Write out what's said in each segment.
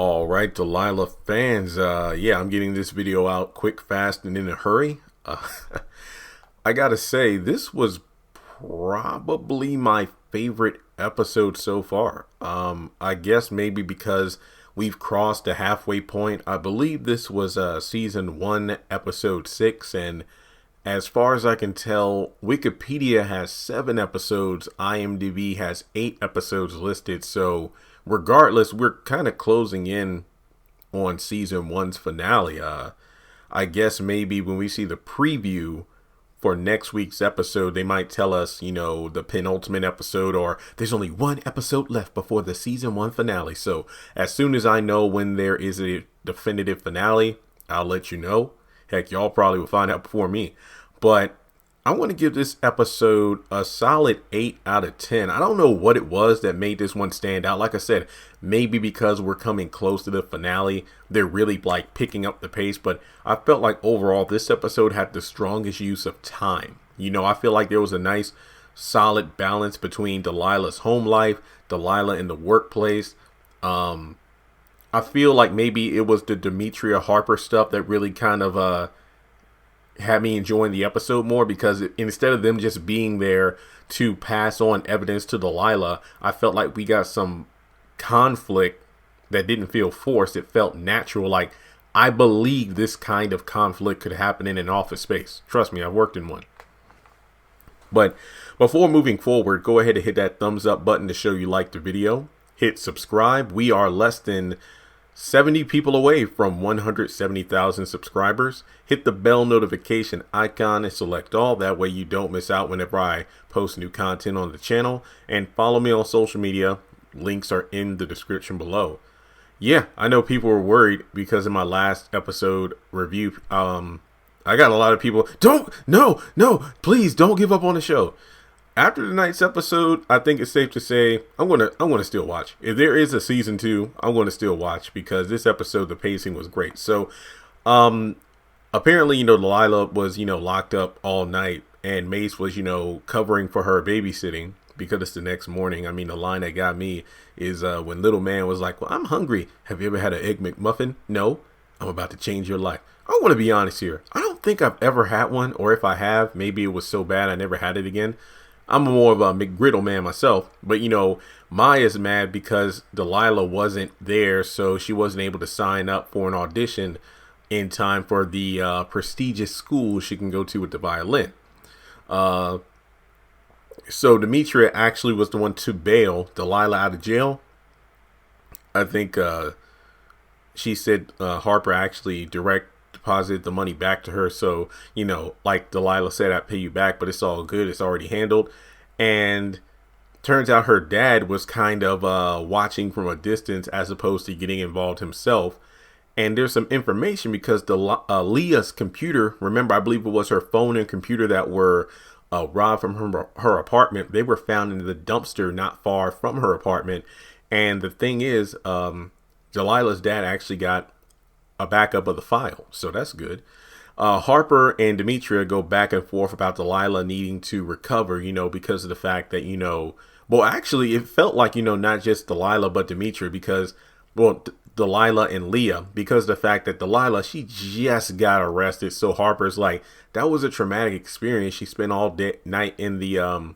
All right, Delilah fans. Yeah, I'm getting this video out quick, fast, and in a hurry. I gotta say, this was probably my favorite episode so far. I guess maybe because we've crossed the halfway point. I believe this was season 1, episode 6, and as far as I can tell, Wikipedia has 7 episodes, IMDb has 8 episodes listed, so regardless, we're kind of closing in on season 1's finale. I guess maybe when we see the preview for next week's episode, they might tell us, the penultimate episode, or there's only 1 episode left before the season 1 finale. So as soon as I know when there is a definitive finale, I'll let you know. Heck, y'all probably will find out before me. But I want to give this episode a solid 8 out of 10. I don't know what it was that made this one stand out. Like I said, maybe because we're coming close to the finale, they're really picking up the pace. But I felt like overall this episode had the strongest use of time. I feel like there was a nice solid balance between Delilah's home life, Delilah in the workplace. I feel like maybe it was the Demetria Harper stuff that really kind of had me enjoying the episode more, because instead of them just being there to pass on evidence to Delilah, I felt like we got some conflict that didn't feel forced. It felt natural. Like, I believe this kind of conflict could happen in an office space. Trust me, I've worked in one. But before moving forward, go ahead and hit that thumbs up button to show you like the video. Hit subscribe. We are less than 70 people away from 170,000 subscribers. Hit the bell notification icon and select all. That way you don't miss out whenever I post new content on the channel. And follow me on social media. Links are in the description below. Yeah, I know people were worried because in my last episode review, I got a lot of people, no, please don't give up on the show. After tonight's episode, I think it's safe to say I'm gonna still watch. If there is a season 2, I'm gonna still watch, because this episode, the pacing was great. So, apparently, Delilah was, locked up all night, and Mace was, covering for her babysitting because it's the next morning. I mean, the line that got me is when little man was like, "Well, I'm hungry. Have you ever had an Egg McMuffin?" "No." "I'm about to change your life." I want to be honest here. I don't think I've ever had one, or if I have, maybe it was so bad I never had it again. I'm more of a McGriddle man myself, but Maya's mad because Delilah wasn't there, so she wasn't able to sign up for an audition in time for the prestigious school she can go to with the violin. So Demetria actually was the one to bail Delilah out of jail. I think she said Harper actually direct deposited the money back to her, so like Delilah said, "I pay you back, but it's all good, it's already handled." And turns out her dad was kind of watching from a distance as opposed to getting involved himself. And there's some information because Leah's computer, remember, I believe it was her phone and computer that were robbed from her apartment. They were found in the dumpster not far from her apartment. And the thing is, Delilah's dad actually got a backup of the file, so that's good. Harper and Demetria go back and forth about Delilah needing to recover, because of the fact that, well, actually, it felt like, not just Delilah, but Demetria, because, well, Delilah and Leah, because of the fact that Delilah, she just got arrested. So Harper's like, that was a traumatic experience. She spent all day, night in the,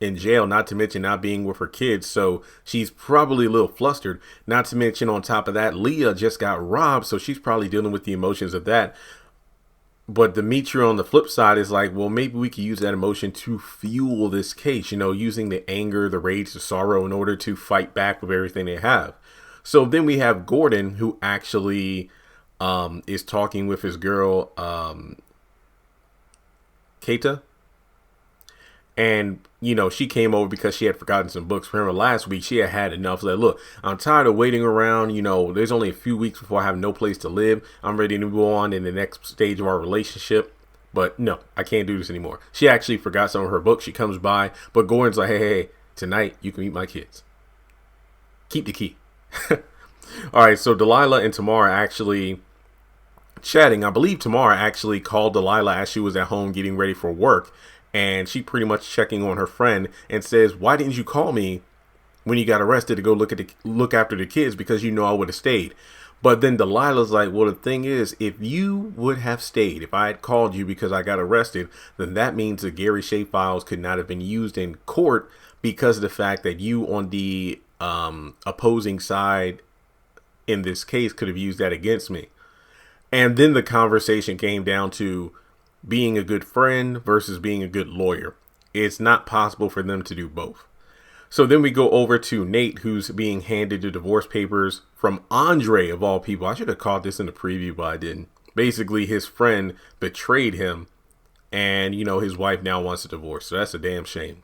in jail, not to mention not being with her kids, so she's probably a little flustered. Not to mention, on top of that, Leah just got robbed, so she's probably dealing with the emotions of that. But Demetria on the flip side is like, well, maybe we could use that emotion to fuel this case, using the anger, the rage, the sorrow in order to fight back with everything they have. So then we have Gordon, who actually is talking with his girl, Keita. And, she came over because she had forgotten some books. Remember last week, she had enough. Like, look, I'm tired of waiting around. There's only a few weeks before I have no place to live. I'm ready to move on in the next stage of our relationship. But no, I can't do this anymore. She actually forgot some of her books. She comes by, but Gordon's like, hey, tonight you can meet my kids. Keep the key. All right, so Delilah and Tamara actually chatting. I believe Tamara actually called Delilah as she was at home getting ready for work. And she pretty much checking on her friend and says, "Why didn't you call me when you got arrested to go look after the kids because you know I would have stayed. But then Delilah's like, well, the thing is, if you would have stayed, if I had called you because I got arrested, then that means the Gary Shea files could not have been used in court because of the fact that you on the opposing side in this case could have used that against me. And then the conversation came down to being a good friend versus being a good lawyer. It's not possible for them to do both. So then we go over to Nate, who's being handed the divorce papers from Andre, of all people. I should have caught this in the preview, but I didn't. Basically, his friend betrayed him, and, his wife now wants a divorce. So that's a damn shame.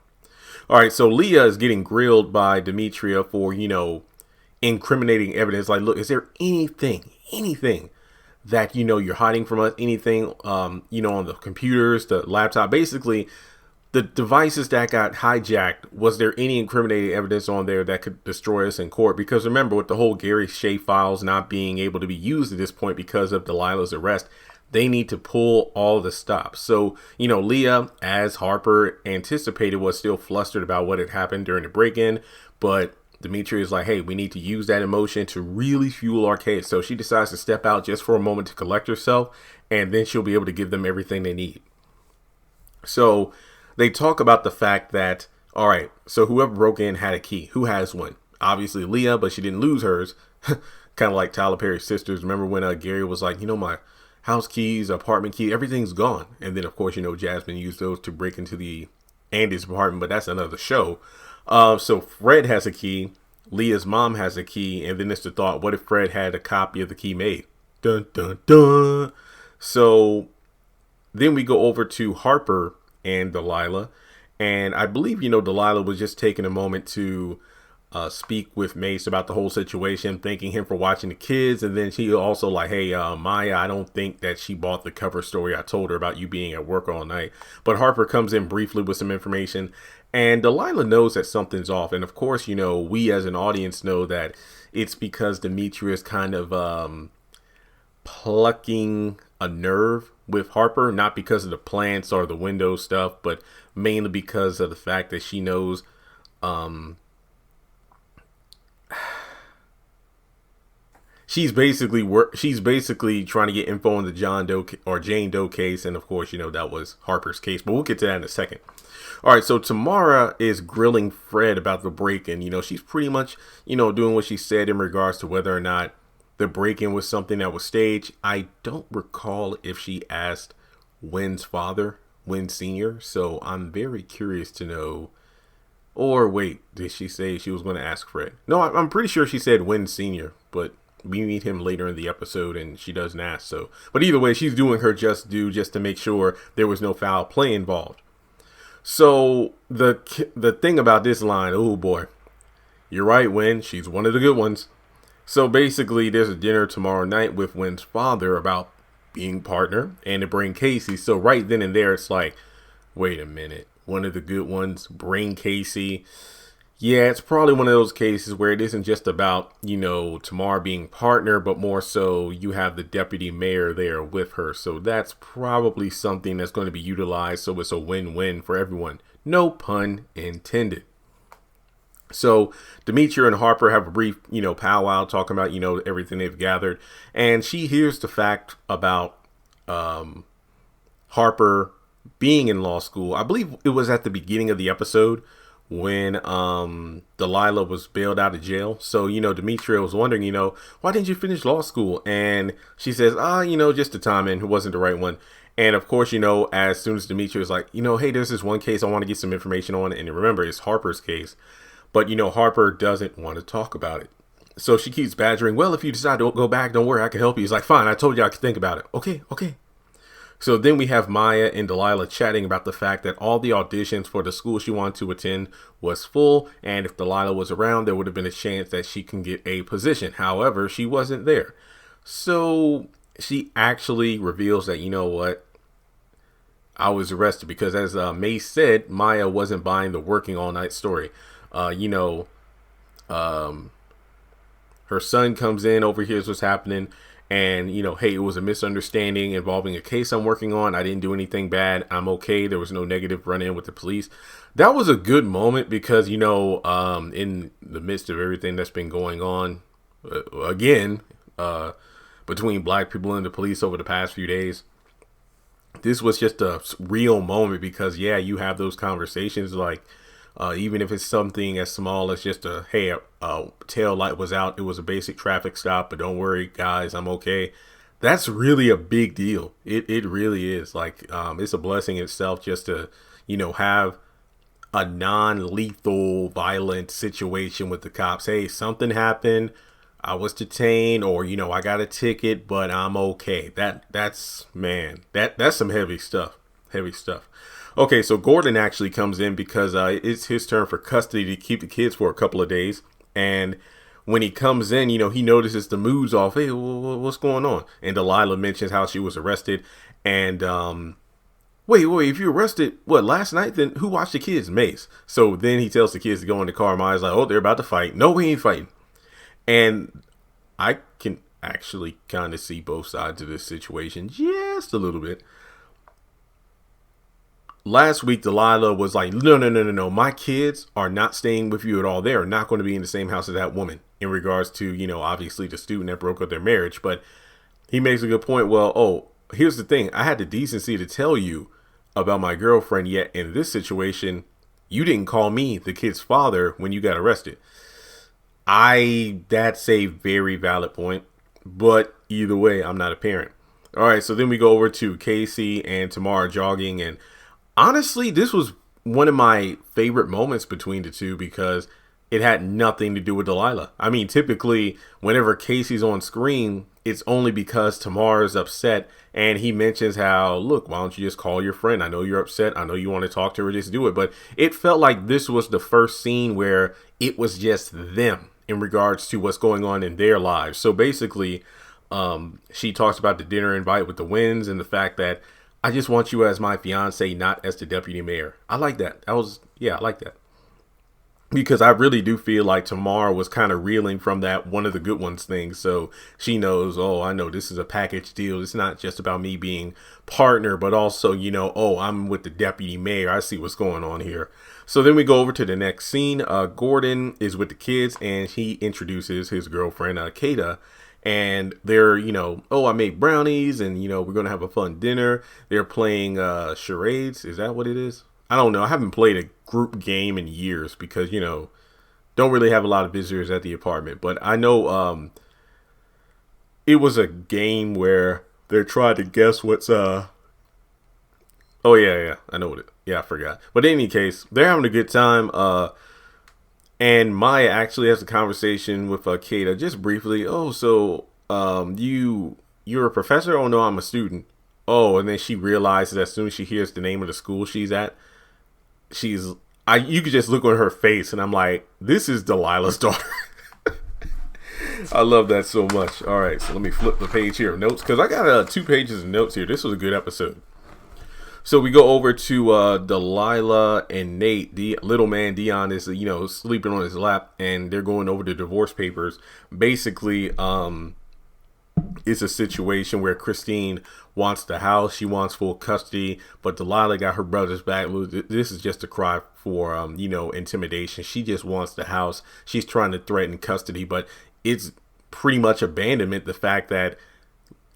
All right, so Leah is getting grilled by Demetria for, incriminating evidence. Like, look, is there anything that, you're hiding from us? Anything, on the computers, the laptop, basically the devices that got hijacked, was there any incriminating evidence on there that could destroy us in court? Because remember, with the whole Gary Shea files not being able to be used at this point because of Delilah's arrest, they need to pull all the stops. So, Leah, as Harper anticipated, was still flustered about what had happened during the break-in. But Demetria is like, hey, we need to use that emotion to really fuel our case. So she decides to step out just for a moment to collect herself, and then she'll be able to give them everything they need. So they talk about the fact that, all right, so whoever broke in had a key. Who has one? Obviously Leah, but she didn't lose hers. Kind of like Tyler Perry's sisters. Remember when Gary was like, my house keys, apartment key, everything's gone. And then, of course, Jasmine used those to break into the Andy's apartment, but that's another show. So Fred has a key. Leah's mom has a key. And then it's the thought, what if Fred had a copy of the key made? Dun, dun, dun. So then we go over to Harper and Delilah. And I believe, Delilah was just taking a moment to speak with Mace about the whole situation, thanking him for watching the kids. And then she also like, hey, Maya, I don't think that she bought the cover story I told her about you being at work all night. But Harper comes in briefly with some information, and Delilah knows that something's off. And of course, we as an audience know that it's because Demetria is kind of plucking a nerve with Harper, not because of the plants or the window stuff, but mainly because of the fact that she knows she's basically trying to get info on the John Doe or Jane Doe case, and of course that was Harper's case, but we'll get to that in a second. All right, so Tamara is grilling Fred about the break-in. She's pretty much doing what she said in regards to whether or not the break-in was something that was staged. I don't recall if she asked Wynn's father, Wynn Sr., so I'm very curious to know. Or wait, did she say she was going to ask Fred? No, I'm pretty sure she said Wynn Sr., but we meet him later in the episode and she doesn't ask. So, but either way, she's doing her just due just to make sure there was no foul play involved. So the thing about this line, oh boy, you're right, Wynn, she's one of the good ones. So basically, there's a dinner tomorrow night with Wynn's father about being partner and to bring Casey. So right then and there, it's like, wait a minute, one of the good ones, bring Casey. Yeah, it's probably one of those cases where it isn't just about, Tamara being partner, but more so you have the deputy mayor there with her. So that's probably something that's going to be utilized. So it's a win-win for everyone. No pun intended. So Demetria and Harper have a brief, powwow talking about, everything they've gathered. And she hears the fact about Harper being in law school. I believe it was at the beginning of the episode when Delilah was bailed out of jail. So, Demetria was wondering, why didn't you finish law school? And she says, just the timing. It wasn't the right one. And of course, as soon as Demetria was like, hey, there's this one case I want to get some information on. And remember, it's Harper's case. But, Harper doesn't want to talk about it. So she keeps badgering, well, if you decide to go back, don't worry, I can help you. He's like, fine, I told you I could think about it. Okay. So then we have Maya and Delilah chatting about the fact that all the auditions for the school she wanted to attend was full. And if Delilah was around, there would have been a chance that she can get a position. However, she wasn't there. So she actually reveals that, what? I was arrested because, as May said, Maya wasn't buying the working all night story. Her son comes in, overhears what's happening, And, hey, it was a misunderstanding involving a case I'm working on. I didn't do anything bad. I'm okay. There was no negative run-in with the police. That was a good moment because, in the midst of everything that's been going on, again, between black people and the police over the past few days, this was just a real moment because, yeah, you have those conversations like, even if it's something as small as just hey, tail light was out. It was a basic traffic stop, but don't worry, guys, I'm okay. That's really a big deal. It really is. Like, it's a blessing itself just to, have a non-lethal, violent situation with the cops. Hey, something happened. I was detained, or I got a ticket, but I'm okay. That's some heavy stuff. Heavy stuff. Okay, so Gordon actually comes in because it's his turn for custody to keep the kids for a couple of days. And when he comes in, he notices the mood's off. Hey, what's going on? And Delilah mentions how she was arrested. And wait, if you arrested, last night? Then who watched the kids? Mace. So then he tells the kids to go in the car. Maya's like, oh, they're about to fight. No, we ain't fighting. And I can actually kind of see both sides of this situation just a little bit. Last week, Delilah was like, no. My kids are not staying with you at all. They are not going to be in the same house as that woman in regards to, obviously the student that broke up their marriage. But he makes a good point. Well, here's the thing. I had the decency to tell you about my girlfriend, yet in this situation, you didn't call me the kid's father when you got arrested. That's a very valid point. But either way, I'm not a parent. All right, so then we go over to Casey and Tamara jogging, and honestly, this was one of my favorite moments between the two because it had nothing to do with Delilah. I mean, typically, whenever Casey's on screen, it's only because Tamara's upset, and he mentions how, look, why don't you just call your friend? I know you're upset. I know you want to talk to her. Just do it. But it felt like this was the first scene where it was just them in regards to what's going on in their lives. So basically, she talks about the dinner invite with the Winds and the fact that I just want you as my fiance, not as the deputy mayor. I like that. I like that. Because I really do feel like Tamara was kind of reeling from that one of the good ones thing. So she knows, I know this is a package deal. It's not just about me being partner, but also, I'm with the deputy mayor. I see what's going on here. So then we go over to the next scene. Gordon is with the kids and he introduces his girlfriend, Kata. And they're, I made brownies and, we're going to have a fun dinner. They're playing charades. Is that what it is? I don't know. I haven't played a group game in years because, don't really have a lot of visitors at the apartment. But I know it was a game where they're trying to guess what's... Oh, yeah. I know what it... Yeah, I forgot. But in any case, they're having a good time. And Maya actually has a conversation with Kata just briefly. Oh, so you're a professor? Oh, no, I'm a student. Oh, and then she realizes as soon as she hears the name of the school she's at, you could just look on her face and I'm like, this is Delilah's daughter. I love that so much. All right, so let me flip the page here of notes because I got 2 pages of notes here. This was a good episode. So we go over to Delilah and Nate. The little man Dion is, sleeping on his lap, and they're going over the divorce papers. Basically, it's a situation where Christine wants the house. She wants full custody, but Delilah got her brother's back. This is just a cry for, intimidation. She just wants the house. She's trying to threaten custody, but it's pretty much abandonment. The fact that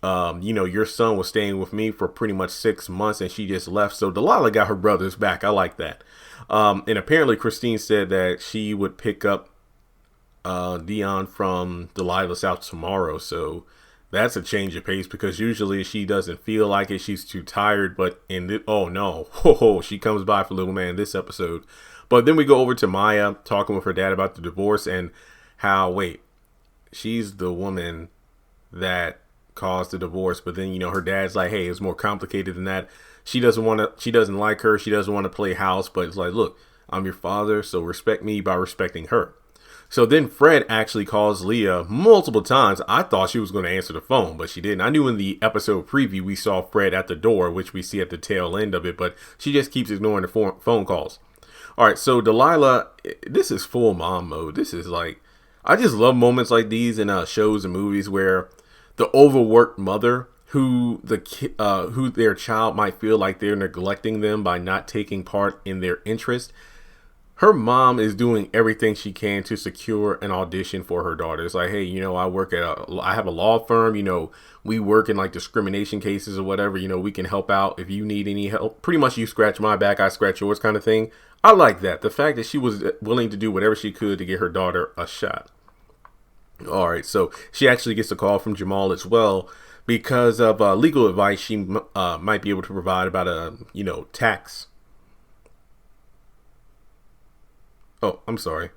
your son was staying with me for pretty much 6 months and she just left. So Delilah got her brothers back. I like that. And apparently Christine said that she would pick up Dion from Delilah's house tomorrow. So that's a change of pace because usually she doesn't feel like it. She's too tired. But she comes by for little man this episode. But then we go over to Maya talking with her dad about the divorce and how, she's the woman that caused the divorce, but then her dad's like, hey, it's more complicated than that. She doesn't like her, she doesn't want to play house, but it's like, look, I'm your father, so respect me by respecting her. So then Fred actually calls Leah multiple times. I thought she was going to answer the phone, but she didn't. I knew in the episode preview we saw Fred at the door, which we see at the tail end of it, but she just keeps ignoring the phone calls. All right, so Delilah, this is full mom mode. This is like, I just love moments like these in shows and movies where the overworked mother who who their child might feel like they're neglecting them by not taking part in their interest. Her mom is doing everything she can to secure an audition for her daughter. It's like, hey, I have a law firm, we work in like discrimination cases or whatever, we can help out if you need any help. Pretty much you scratch my back, I scratch yours kind of thing. I like that. The fact that she was willing to do whatever she could to get her daughter a shot. All right. So she actually gets a call from Jamal as well because of legal advice she might be able to provide about tax. Oh, I'm sorry.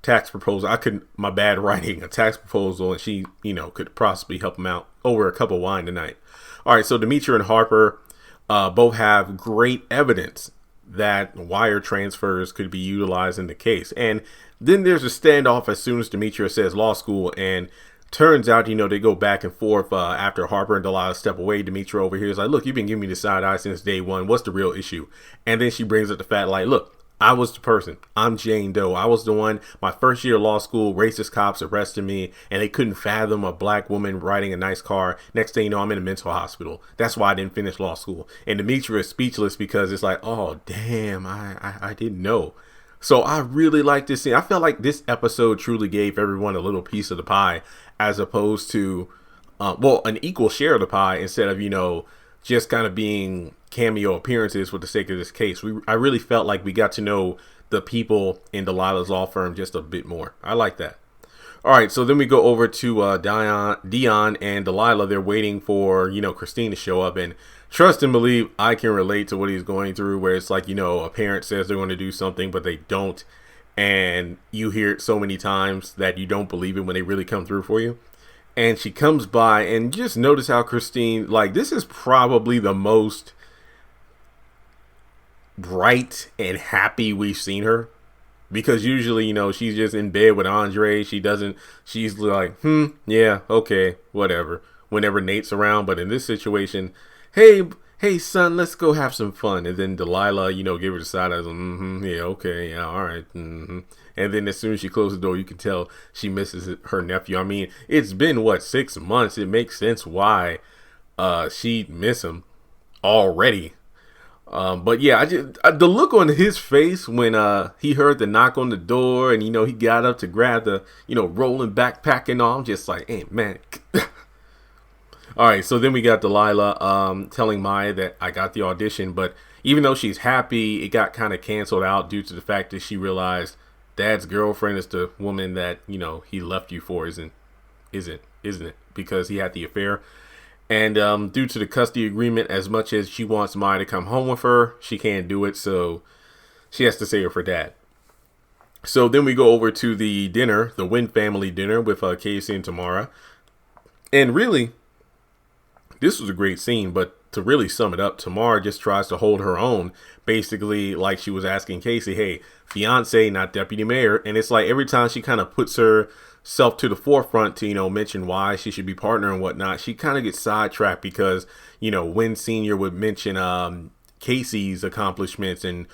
Tax proposal. My bad writing. A tax proposal, and she, could possibly help him out over a cup of wine tonight. All right. So Demetria and Harper both have great evidence that wire transfers could be utilized in the case. And then there's a standoff as soon as Demetria says law school, and turns out, they go back and forth after Harper and Delilah step away. Demetria over here is like, look, you've been giving me the side eye since day one. What's the real issue? And then she brings up the fact like, look, I was the person. I'm Jane Doe. I was the one. My first year of law school, racist cops arrested me, and they couldn't fathom a black woman riding a nice car. Next thing you know, I'm in a mental hospital. That's why I didn't finish law school. And Demetria is speechless because it's like, oh, damn, I didn't know. So I really like this scene. I felt like this episode truly gave everyone a little piece of the pie, as opposed to, an equal share of the pie instead of, just kind of being cameo appearances for the sake of this case. I really felt like we got to know the people in Delilah's law firm just a bit more. I like that. All right, so then we go over to Dion and Delilah. They're waiting for, Christine to show up, and trust and believe I can relate to what he's going through, where it's like, a parent says they're going to do something, but they don't. And you hear it so many times that you don't believe it when they really come through for you. And she comes by, and just notice how Christine, like, this is probably the most bright and happy we've seen her. Because usually, she's just in bed with Andre. She's like, yeah, okay, whatever. Whenever Nate's around. But in this situation, hey, son, let's go have some fun. And then Delilah, give her the side eye. Yeah, okay, yeah, all right. And then as soon as she closes the door, you can tell she misses her nephew. I mean, it's been, 6 months? It makes sense why she'd miss him already. But yeah, the look on his face when he heard the knock on the door and, he got up to grab the, rolling backpack and all. I'm just like, hey, man. All right, so then we got Delilah telling Maya that I got the audition. But even though she's happy, it got kind of canceled out due to the fact that she realized Dad's girlfriend is the woman that, he left you for, isn't it? Because he had the affair. And due to the custody agreement, as much as she wants Maya to come home with her, she can't do it. So she has to save her for Dad. So then we go over to the dinner, the Wynn family dinner with Casey and Tamara. And really, this was a great scene. But to really sum it up, Tamara just tries to hold her own. Basically, like she was asking Casey, hey, fiance, not deputy mayor. And it's like every time she kind of puts herself to the forefront to, mention why she should be partner and whatnot, she kind of gets sidetracked because, Wynn Sr. would mention Casey's accomplishments and,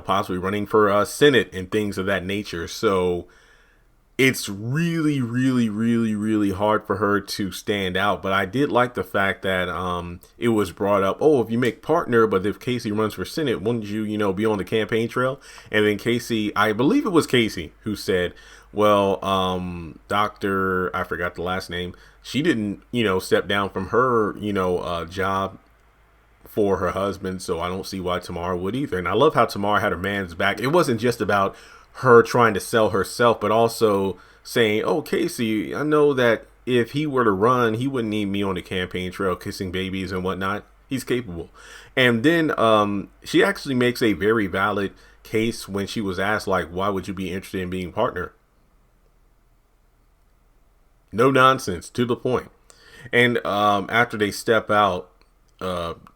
possibly running for Senate and things of that nature. So it's really, really, really, really hard for her to stand out. But I did like the fact that it was brought up, oh, if you make partner, but if Casey runs for Senate, wouldn't you, be on the campaign trail? And then Casey, I believe it was Casey who said, well, Dr. I forgot the last name. She didn't, step down from her, job for her husband. So I don't see why Tamara would either. And I love how Tamara had her man's back. It wasn't just about her trying to sell herself, but also saying, oh, Casey, I know that if he were to run, he wouldn't need me on the campaign trail kissing babies and whatnot. He's capable. And then she actually makes a very valid case when she was asked, like, why would you be interested in being partner? No nonsense, to the point. And after they step out,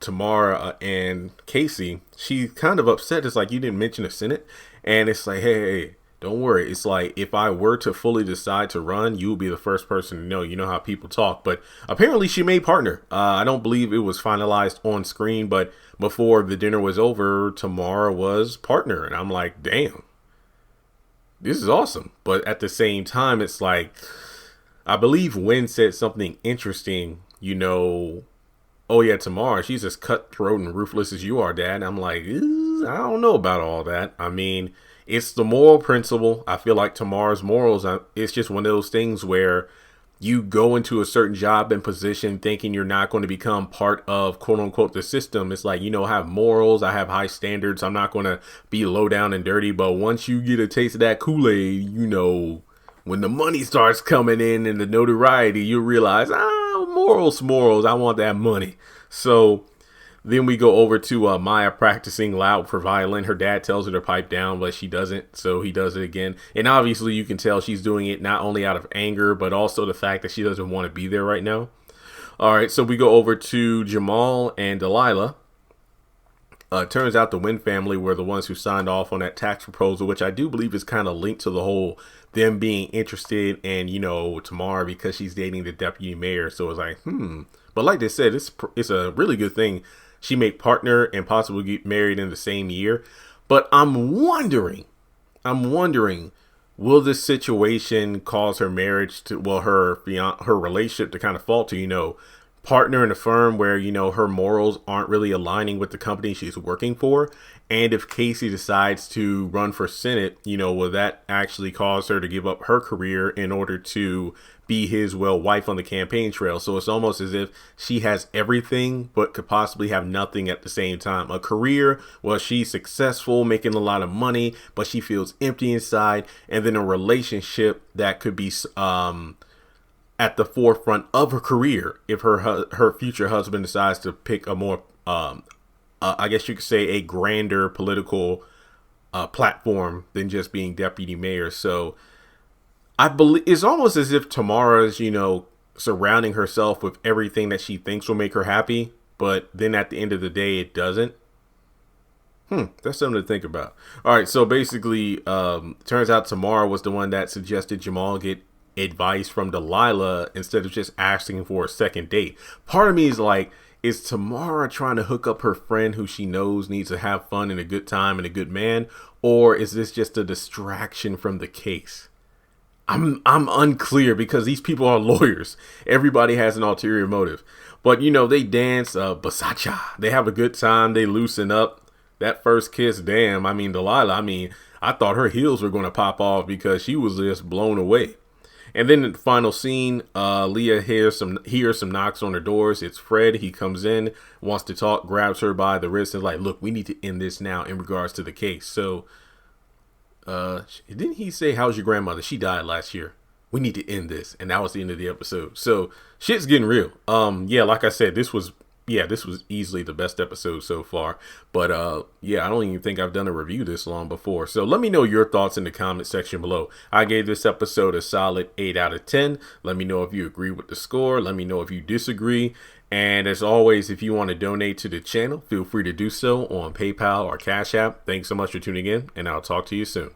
Tamara and Casey, she's kind of upset. It's like, you didn't mention the Senate. And it's like, hey, don't worry. It's like, if I were to fully decide to run, you will be the first person to know. You know how people talk. But apparently she made partner. I don't believe it was finalized on screen, but before the dinner was over, Tamara was partner. And I'm like, damn, this is awesome. But at the same time, it's like, I believe Wynn said something interesting, oh yeah, Tamara, she's as cutthroat and ruthless as you are, Dad. I'm like, I don't know about all that. I mean, it's the moral principle. I feel like Tamara's morals, it's just one of those things where you go into a certain job and position thinking you're not going to become part of quote unquote the system. It's like, I have morals, I have high standards. I'm not going to be low down and dirty. But once you get a taste of that Kool-Aid, when the money starts coming in and the notoriety, you realize, morals. I want that money. So then we go over to Maya practicing loud for violin. Her dad tells her to pipe down, but she doesn't. So he does it again. And obviously you can tell she's doing it not only out of anger, but also the fact that she doesn't want to be there right now. All right. So we go over to Jamal and Delilah. Turns out the Wynn family were the ones who signed off on that tax proposal, which I do believe is kind of linked to the whole them being interested in, Tamara because she's dating the deputy mayor. So it's like, But like they said, it's a really good thing she may partner and possibly get married in the same year. But I'm wondering, will this situation cause her marriage to, her relationship to kind of fall to, partner in a firm where, her morals aren't really aligning with the company she's working for? And if Casey decides to run for Senate, will that actually cause her to give up her career in order to be his wife on the campaign trail? So it's almost as if she has everything but could possibly have nothing at the same time. A career, she's successful, making a lot of money, but she feels empty inside. And then a relationship that could be at the forefront of her career if her future husband decides to pick a more I guess you could say a grander political platform than just being deputy mayor. So I believe it's almost as if Tamara's, surrounding herself with everything that she thinks will make her happy, but then at the end of the day, it doesn't. That's something to think about. All right. So basically, turns out Tamara was the one that suggested Jamal get advice from Delilah instead of just asking for a second date. Part of me is like, is Tamara trying to hook up her friend who she knows needs to have fun and a good time and a good man? Or is this just a distraction from the case? I'm unclear because these people are lawyers. Everybody has an ulterior motive. But, they dance Bachata. They have a good time. They loosen up. That first kiss, damn. I mean, Delilah, I thought her heels were going to pop off because she was just blown away. And then in the final scene, Leah hears some knocks on her doors. It's Fred. He comes in, wants to talk, grabs her by the wrist and is like, look, we need to end this now in regards to the case. So didn't he say, how's your grandmother? She died last year. We need to end this. And that was the end of the episode. So shit's getting real. Yeah, like I said, this was easily the best episode so far. But I don't even think I've done a review this long before. So let me know your thoughts in the comment section below. I gave this episode a solid 8 out of 10. Let me know if you agree with the score. Let me know if you disagree. And as always, if you want to donate to the channel, feel free to do so on PayPal or Cash App. Thanks so much for tuning in, and I'll talk to you soon.